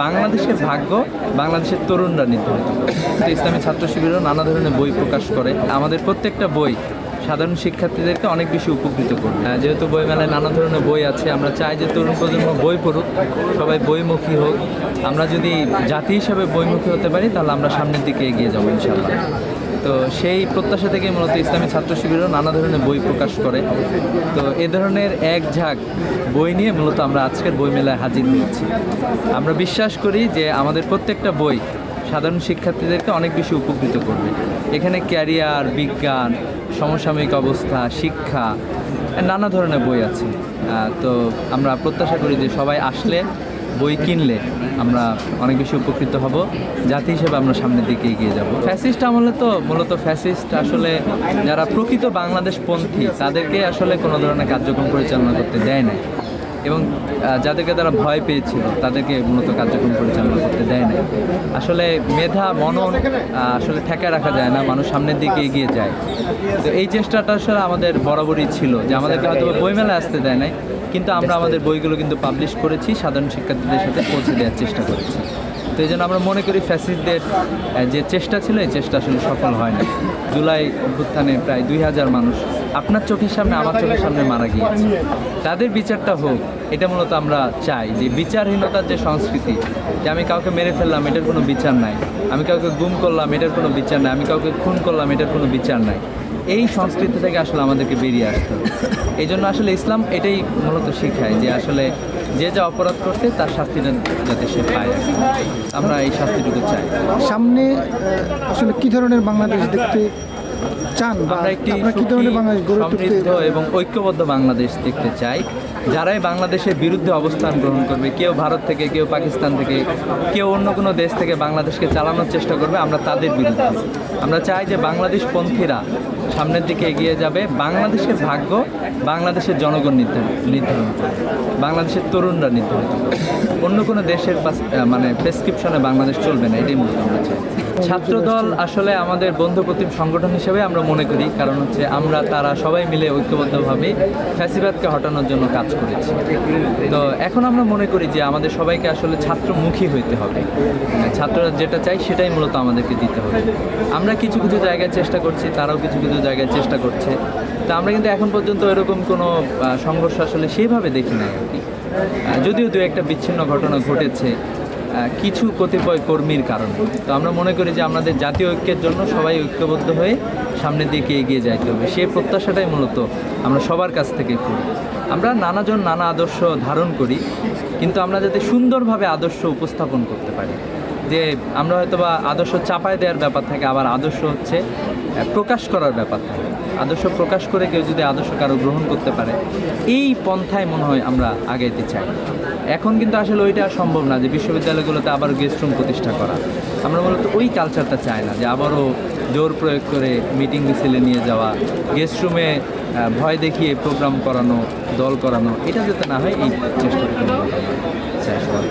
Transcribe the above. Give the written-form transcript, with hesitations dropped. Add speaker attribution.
Speaker 1: বাংলাদেশের ভাগ্য বাংলাদেশের তরুণরা নির্ধারিত করে। ইসলামী ছাত্র শিবিরও নানা ধরনের বই প্রকাশ করে। আমাদের প্রত্যেকটা বই সাধারণ শিক্ষার্থীদেরকে অনেক বেশি উপকৃত করবে। যেহেতু বইমেলায় নানা ধরনের বই আছে, আমরা চাই যে তরুণ প্রজন্ম বই পড়ুক, সবাই বইমুখী হোক। আমরা যদি জাতি হিসাবে বইমুখী হতে পারি তাহলে আমরা সামনের দিকে এগিয়ে যাবো ইনশাআল্লাহ। তো সেই প্রত্যাশা থেকে মূলত ইসলামী ছাত্র শিবিরও নানা ধরনের বই প্রকাশ করে। তো এ ধরনের এক ঝাঁক বই নিয়ে মূলত আমরা আজকের বইমেলায় হাজির হয়েছি। আমরা বিশ্বাস করি যে আমাদের প্রত্যেকটা বই সাধারণ শিক্ষার্থীদেরকে অনেক বেশি উপকৃত করবে। এখানে ক্যারিয়ার, বিজ্ঞান, সমসাময়িক অবস্থা, শিক্ষা, নানা ধরনের বই আছে। তো আমরা প্রত্যাশা করি যে সবাই আসলে, বই কিনলে আমরা অনেক বেশি উপকৃত হব। জাতি হিসেবে আমরা সামনের দিকে এগিয়ে যাব। ফ্যাসিস্ট আমলে তো মূলত ফ্যাসিস্ট আসলে যারা প্রকৃত বাংলাদেশপন্থী তাদেরকে আসলে কোনো ধরনের কার্যক্রম পরিচালনা করতে দেয় না, এবং যাদেরকে তারা ভয় পেয়েছিল তাদেরকে মূলত কার্যক্রম পরিচালনা করতে দেয় না। আসলে মেধা, মনন আসলে ঠেকায় রাখা যায় না, মানুষ সামনের দিকে এগিয়ে যায়। তো এই চেষ্টাটা আসলে আমাদের বরাবরই ছিল যে আমাদেরকে হয়তো বইমেলায় আসতে দেয় নাই, কিন্তু আমরা আমাদের বইগুলো কিন্তু পাবলিশ করেছি, সাধারণ শিক্ষার্থীদের সাথে পৌঁছে দেওয়ার চেষ্টা করেছি। তো এই জন্য আমরা মনে করি ফ্যাসিস্টদের যে চেষ্টা ছিল এই চেষ্টা আসলে সফল হয় না। জুলাই অভ্যুত্থানে প্রায় 2000 মানুষ আপনার চোখের সামনে, আমার চোখের সামনে মারা গিয়েছে। তাদের বিচারটা হোক, এটা মূলত আমরা চাই। যে বিচারহীনতার যে সংস্কৃতি, যে আমি কাউকে মেরে ফেললাম এটার কোনো বিচার নাই, আমি কাউকে গুম করলাম এটার কোনো বিচার নাই, আমি কাউকে খুন করলাম এটার কোনো বিচার নাই, এই সংস্কৃতি থেকে আসলে আমাদেরকে বেরিয়ে আসতে হবে। এই জন্য আসলে ইসলাম এটাই মূলত শেখায় যে আসলে যে যা অপরাধ করছে তার শাস্তিটা যাতে সে পায়। আমরা এই শাস্তিটুকু চাই।
Speaker 2: সামনে আসলে কি ধরনের বাংলাদেশ দেখতে চান?
Speaker 1: আমরা একটি
Speaker 2: কি ধরনের বাংলাদেশ গড়ে তুলতে
Speaker 1: সমৃদ্ধ এবং ঐক্যবদ্ধ বাংলাদেশ দেখতে চাই। যারাই বাংলাদেশের বিরুদ্ধে অবস্থান গ্রহণ করবে, কেউ ভারত থেকে, কেউ পাকিস্তান থেকে, কেউ অন্য কোনো দেশ থেকে বাংলাদেশকে চালানোর চেষ্টা করবে, আমরা তাদের বিরুদ্ধে। আমরা চাই যে বাংলাদেশপন্থীরা সামনের দিকে এগিয়ে যাবে। বাংলাদেশের ভাগ্য বাংলাদেশের জনগণ নির্ধারণ করবে, বাংলাদেশের তরুণরা নির্ধারণ করবে। অন্য কোনো দেশের প্রেসক্রিপশনে বাংলাদেশ চলবে না, এটাই মূলত আমরা চাই। ছাত্রদল আসলে আমাদের বন্ধুপ্রতিম সংগঠন হিসেবে আমরা মনে করি, কারণ হচ্ছে তারা সবাই মিলে ঐক্যবদ্ধভাবে ফ্যাসিবাদকে হটানোর জন্য কাজ করেছি। তো এখন আমরা মনে করি যে আমাদের সবাইকে আসলে ছাত্রমুখী হইতে হবে। ছাত্ররা যেটা চাই সেটাই মূলত আমাদেরকে দিতে হবে। আমরা কিছু কিছু জায়গায় চেষ্টা করছি, তারাও কিছু কিছু জায়গায় চেষ্টা করছে। তা আমরা কিন্তু এখন পর্যন্ত এরকম কোনো সংঘর্ষ আসলে সেইভাবে দেখি নাই আর কি। যদিও দু একটা বিচ্ছিন্ন ঘটনা ঘটেছে কিছু কতিপয় কর্মীর কারণে। তো আমরা মনে করি যে আমাদের জাতীয় ঐক্যের জন্য সবাই ঐক্যবদ্ধ হয়ে সামনের দিকে এগিয়ে যাইতে হবে। সেই প্রত্যাশাটাই মূলত আমরা সবার কাছ থেকে করি। আমরা নানাজন নানা আদর্শ ধারণ করি, কিন্তু আমরা যাতে সুন্দরভাবে আদর্শ উপস্থাপন করতে পারি। যে আমরা হয়তোবা আদর্শ চাপায় দেওয়ার ব্যাপার থাকে, আবার আদর্শ হচ্ছে প্রকাশ করার ব্যাপার থাকে। আদর্শ প্রকাশ করে কেউ যদি আদর্শ কারো গ্রহণ করতে পারে, এই পন্থায় মনে হয় আমরা আগাইতে চাই। এখন কিন্তু আসলে ওইটা সম্ভব না যে বিশ্ববিদ্যালয়গুলোতে আবার গেস্ট রুম প্রতিষ্ঠা করা। আমরা মূলত ওই কালচারটা চাই না, যে আবারও জোর প্রয়োগ করে মিটিং মিছিলে নিয়ে যাওয়া, গেস্ট রুমে ভয় দেখিয়ে প্রোগ্রাম করানো, দল করানো, এটা যাতে না হয় এই চেষ্টা চাই সবার।